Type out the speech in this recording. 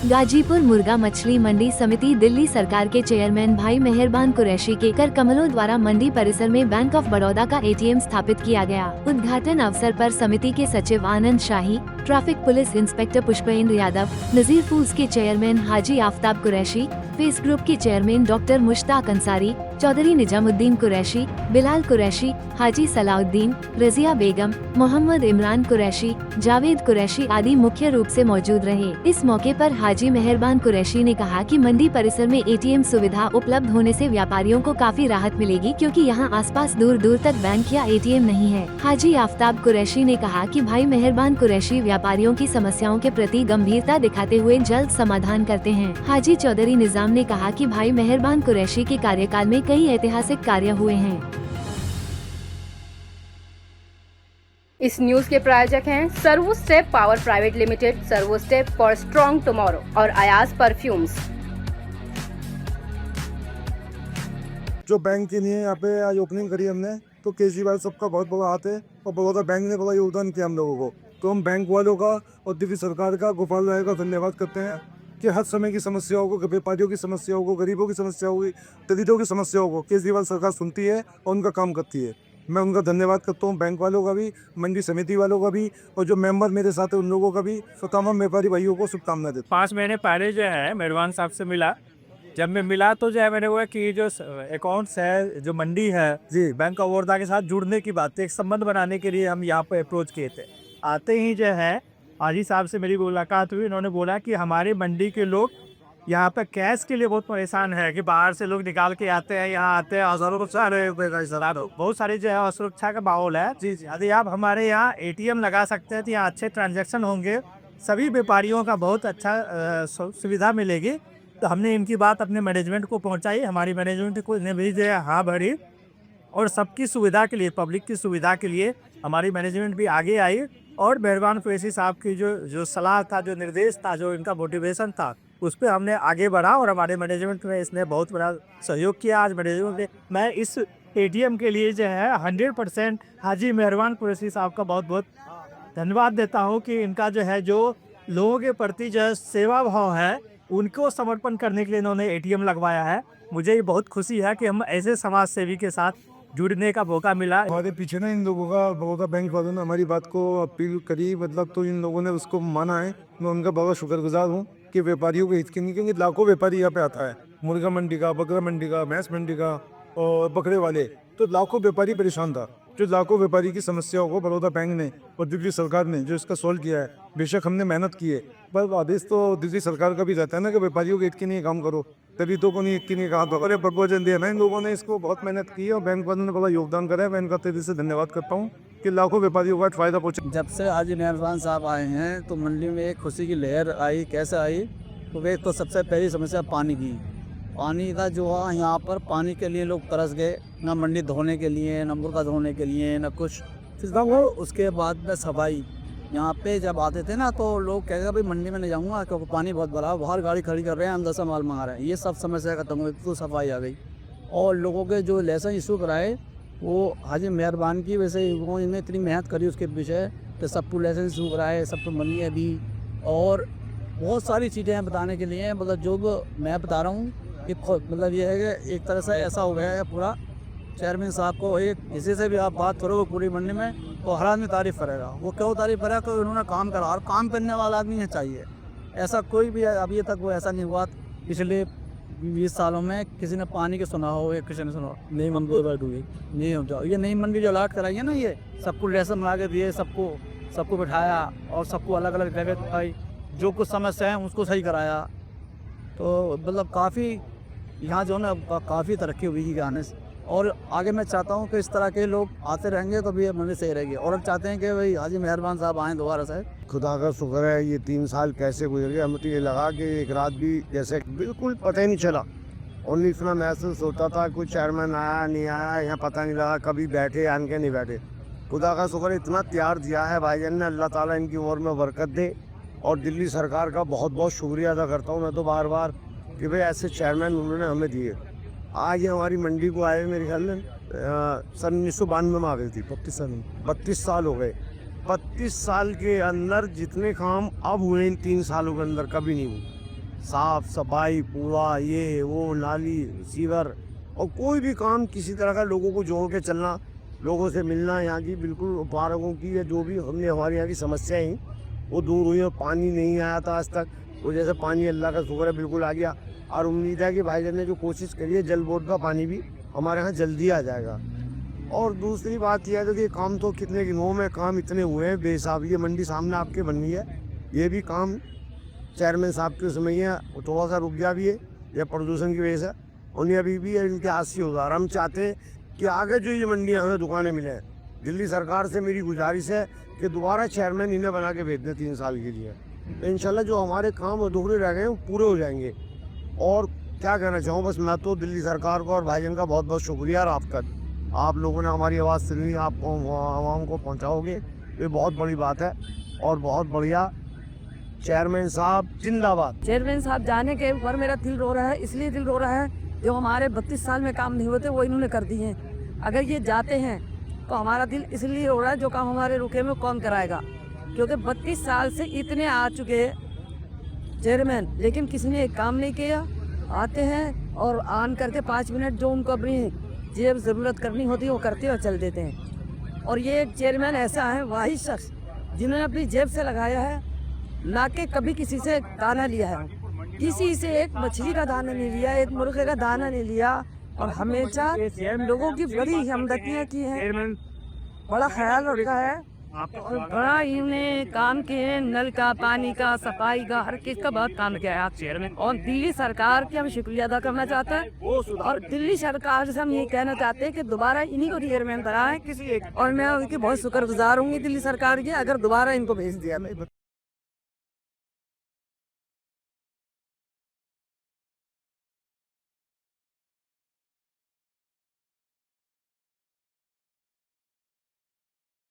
गाजीपुर मुर्गा मछली मंडी समिति दिल्ली सरकार के चेयरमैन भाई मेहरबान कुरैशी के कर कमलों द्वारा मंडी परिसर में बैंक ऑफ बड़ौदा का एटीएम स्थापित किया गया। उद्घाटन अवसर पर समिति के सचिव Anand Shahi, traffic police inspector Pushpendra Yadav, Nazir foods के chairman Haji Aftab Qureshi, face group के चेयरमैन डॉक्टर मुश्ताक अंसारी, चौधरी निजामुद्दीन कुरैशी, बिलाल कुरैशी, हाजी सलाउद्दीन, रजिया बेगम, मोहम्मद इमरान कुरैशी, जावेद कुरैशी आदि मुख्य रूप से मौजूद रहे। इस मौके पर हाजी मेहरबान कुरैशी ने कहा कि मंडी परिसर में एटीएम सुविधा उपलब्ध होने से व्यापारियों को काफी राहत मिलेगी, क्योंकि यहां आसपास दूर दूर तक बैंक या एटीएम नहीं है। हाजी आफ्ताब कुरैशी ने कहा कि भाई मेहरबान कुरैशी व्यापारियों की समस्याओं के प्रति गंभीरता दिखाते हुए जल्द समाधान करते हैं। हाजी चौधरी निजाम ने कहा कि भाई मेहरबान कुरैशी के कार्यकाल में कई ऐतिहासिक कार्य हुए हैं। इस न्यूज के प्रायोजक हैं servo step power private limited, servo step for strong tomorrow और अयाज परफ्यूम्स। जो बैंक के लिए यहाँ पे आज ओपनिंग करी हमने, तो केजरीवाल सबका बहुत बड़ा हाथ है और बड़ौदा बैंक ने बड़ा योगदान किया हम लोगों को। तो हम बैंक वालों का और दिल्ली सरकार का, गोपाल राय का धन्यवाद करते हैं कि हर समय की समस्याओं को, व्यापारियों की समस्याओं को, गरीबों की समस्याओं को, दलितों की समस्याओं को केजरीवाल सरकार सुनती है और उनका काम करती है। मैं उनका धन्यवाद करता हूँ, बैंक वालों का भी, मंडी समिति वालों का भी, और जो मेंबर मेरे साथ है उन लोगों का भी। तो तमाम व्यापारी भाइयों को शुभकामनाएं देता हूं। 5 महीने पहले जो है मेहरबान साहब से मिला। जब मैं मिला तो जो है मैंने हुआ कि जो अकाउंट्स है, जो मंडी है जी, बैंक ऑफ बड़ौदा के साथ जुड़ने की बात, एक संबंध बनाने के लिए हम यहाँ पर अप्रोच किए थे। आते ही जो है हाजी साहब से मेरी मुलाकात हुई। इन्होंने बोला कि हमारे मंडी के लोग यहाँ पे कैश के लिए बहुत परेशान है कि बाहर से लोग निकाल के आते हैं, यहाँ आते हैं, हजारों बहुत सारी जो है असुरक्षा का माहौल है। जी जी, यदि आप हमारे यहाँ एटीएम लगा सकते हैं तो यहाँ अच्छे ट्रांजैक्शन होंगे, सभी व्यापारियों का बहुत अच्छा सुविधा मिलेगी। तो हमने इनकी बात अपने मैनेजमेंट को पहुँचाई, हमारी मैनेजमेंट को ने भी जो है हाँ भरी, और सबकी सुविधा के लिए, पब्लिक की सुविधा के लिए हमारी मैनेजमेंट भी आगे आई। और मेहरबान कुरैशी साहब की जो सलाह था, जो निर्देश था, जो इनका मोटिवेशन था, उस पर हमने आगे बढ़ा और हमारे मैनेजमेंट में इसने बहुत बड़ा सहयोग किया। आज मैनेजमेंट ने, मैं इस एटीएम के लिए जो है 100% हाजी मेहरबान कुरैशी साहब का बहुत बहुत धन्यवाद देता हूँ कि इनका जो है, जो लोगों के प्रति जो सेवा भाव है, उनको समर्पण करने के लिए इन्होंने एटीएम लगवाया है। मुझे ये बहुत खुशी है कि हम ऐसे समाज सेवी के साथ जुड़ने का मौका मिला। हमारे पीछे ना इन लोगों का, बड़ौदा बैंक वालों ने हमारी बात को अपील करी, मतलब तो इन लोगों ने उसको माना है। मैं उनका बहुत शुक्रगुजार हूँ कि व्यापारियों के हित के लिए, क्योंकि लाखों व्यापारी यहाँ पे आता है, मुर्गा मंडी का, बकरा मंडी का, भैंस मंडी का और बकरे वाले, तो लाखों व्यापारी परेशान था। जो लाखों व्यापारी की समस्याओं को बड़ौदा बैंक ने और दिल्ली सरकार ने जो इसका सॉल्व किया है, बेशक हमने मेहनत की है, पर आदेश तो दिल्ली सरकार का भी रहता है ना कि व्यापारियों के हित के लिए काम करो, दलितों को नहीं हित के लिए काम करो। प्रपोजन दिया ना इन लोगों ने, इसको बहुत मेहनत की है और बैंक वालों ने बड़ा योगदान करा है। मैं इनका तेजी से धन्यवाद करता हूँ कि लाखों व्यापारियों का फायदा पहुँचा। जब से हाजी मेहरबान साहब आए हैं तो मंडी में एक खुशी की लहर आई। कैसे आई? तो वे तो सबसे पहली समस्या पानी की। पानी का जो है, यहाँ पर पानी के लिए लोग तरस गए, ना मंडी धोने के लिए, ना मुर्गा धोने के लिए, ना कुछ। वो उसके बाद में सफाई, यहाँ पे जब आते थे ना तो लोग कहते भाई मंडी में नहीं जाऊँगा क्योंकि पानी बहुत भरा, बाहर गाड़ी खड़ी कर रहे हैं, अंदर से माल मंगा रहे हैं। ये सब समस्या खत्म हुई तो सफाई आ गई। और लोगों के जो लेसन इशू कराए वो हाजी मेहरबान की वजह से, वो इन्हें इतनी मेहनत करी उसके पीछे, तो सबको लेसन इशू कराए, सबको मनी है भी, और बहुत सारी चीज़ें हैं बताने के लिए। मतलब जो मैं बता रहा हूँ कि मतलब ये है कि एक तरह से ऐसा हो गया है पूरा। चेयरमैन साहब को एक किसी से भी आप बात करोगे पूरी मंडी में तो हर आदमी तारीफ़ करेगा। वो क्यों तारीफ़ करेगा? क्योंकि उन्होंने काम करा, और काम करने वाला आदमी है चाहिए। ऐसा कोई भी अभी तक वो ऐसा नहीं हुआ पिछले 20 सालों में किसी ने पानी के सुना हो या किसी ने सुना हो। नई मंडी बैठ हुई नहीं हो जाओ, ये नई मंडी जो अलाट कराई है ना, ये सबको लेसन बना के दिए, सबको बिठाया और सबको अलग अलग जगह दिखाई, जो कुछ समस्या है उसको सही कराया। तो मतलब काफ़ी यहाँ जो ना काफ़ी तरक्की हुई है आने से। और आगे मैं चाहता हूँ कि इस तरह के लोग आते रहेंगे तो भी ये मंडी सही रहेगी। और हम चाहते हैं कि भाई हाजी मेहरबान साहब आएँ दोबारा से। खुदा का शुक्र है ये 3 साल कैसे गुजर गए। हमें तो ये लगा कि एक रात भी जैसे बिल्कुल पता ही नहीं चला। ओनली इतना महसूस होता था कोई चेयरमैन आया नहीं आया, यहाँ पता नहीं लगा कभी बैठे आन के नहीं बैठे। खुदा का शुक्र इतना प्यार दिया है भाईजान ने, अल्लाह ताला इनकी उम्र में बरकत दे। और दिल्ली सरकार का बहुत बहुत शुक्रिया अदा करता हूँ मैं तो बार बार कि भाई ऐसे चेयरमैन उन्होंने हमें दिए। आज हमारी मंडी को आए मेरे ख्याल में सन 1992 में आ गई थी। 32 साल हो गए। 32 साल के अंदर जितने काम अब हुए इन 3 सालों के अंदर कभी नहीं हुए। साफ सफाई पूरा ये वो नाली सीवर और कोई भी काम किसी तरह का लोगों को जोड़ के चलना, लोगों से मिलना, यहाँ की बिल्कुल पार्कों की या जो भी हमने हमारे यहाँ की समस्याएं हैं वो दूर हुई। और पानी नहीं आया था आज तक, वो जैसे पानी अल्लाह का शुक्र है बिल्कुल आ गया। और उम्मीद है कि भाईजान ने जो कोशिश करी है जल बोर्ड का पानी भी हमारे यहाँ जल्दी आ जाएगा। और दूसरी बात यह है कि काम तो कितने दिनों में काम इतने हुए हैं बेहिसाब। ये मंडी सामने आपके बन गई है, ये भी काम चेयरमैन साहब के समय है, वो थोड़ा सा रुक गया भी है या प्रदूषण की वजह से। उन्हें अभी भी इनके 80,000 हम चाहते हैं कि आगे जो ये मंडियाँ हमें दुकानें मिलें। दिल्ली सरकार से मेरी गुजारिश है कि दोबारा चेयरमैन इन्हें बना के भेज दें 3 साल के लिए। तो इंशाल्लाह जो हमारे काम अधूरे रह गए वो पूरे हो जाएंगे। और क्या कहना चाहूँ, बस मैं तो दिल्ली सरकार को और भाईजान का बहुत बहुत शुक्रिया। और आपका, आप लोगों ने हमारी आवाज़ सुनी, आप आवाम को पहुँचाओगे, ये बहुत बड़ी बात है और बहुत बढ़िया। चेयरमैन साहब जिंदाबाद। चेयरमैन साहब जाने के ऊपर मेरा दिल रो रहा है, इसलिए दिल रो रहा है जो हमारे 32 साल में काम नहीं होते वो इन्होंने कर दिए हैं। अगर ये जाते हैं तो हमारा दिल इसलिए रो रहा है, जो काम हमारे रुके में कौन कराएगा, क्योंकि 32 साल से इतने आ चुके हैं चेयरमैन, लेकिन किसी ने एक काम नहीं किया। आते हैं और आन करके 5 मिनट जो उनको अपनी जेब ज़रूरत करनी होती है वो करते और चल देते हैं। और ये चेयरमैन ऐसा है, वही शख्स जिन्होंने अपनी जेब से लगाया है, ना कि कभी किसी से दाना लिया है, किसी से एक मछली का दाना नहीं लिया, एक मुर्गे का दाना नहीं लिया। और हमेशा लोगों की बड़ी हमदर्दियाँ की हैं, बड़ा ख्याल रखा है और बड़ा इन्हें काम किए हैं। नल का, पानी का, सफाई का, हर चीज़ का बहुत काम किया है आप चेयरमैन। और दिल्ली सरकार की हम शुक्रिया अदा करना चाहते हैं और दिल्ली सरकार से हम ये कहना चाहते हैं कि दोबारा इन्हीं को चेयरमैन बनाएं किसी एक। और मैं उनकी बहुत शुक्रगुजार हूँगी दिल्ली सरकार की, अगर दोबारा इनको भेज दिया।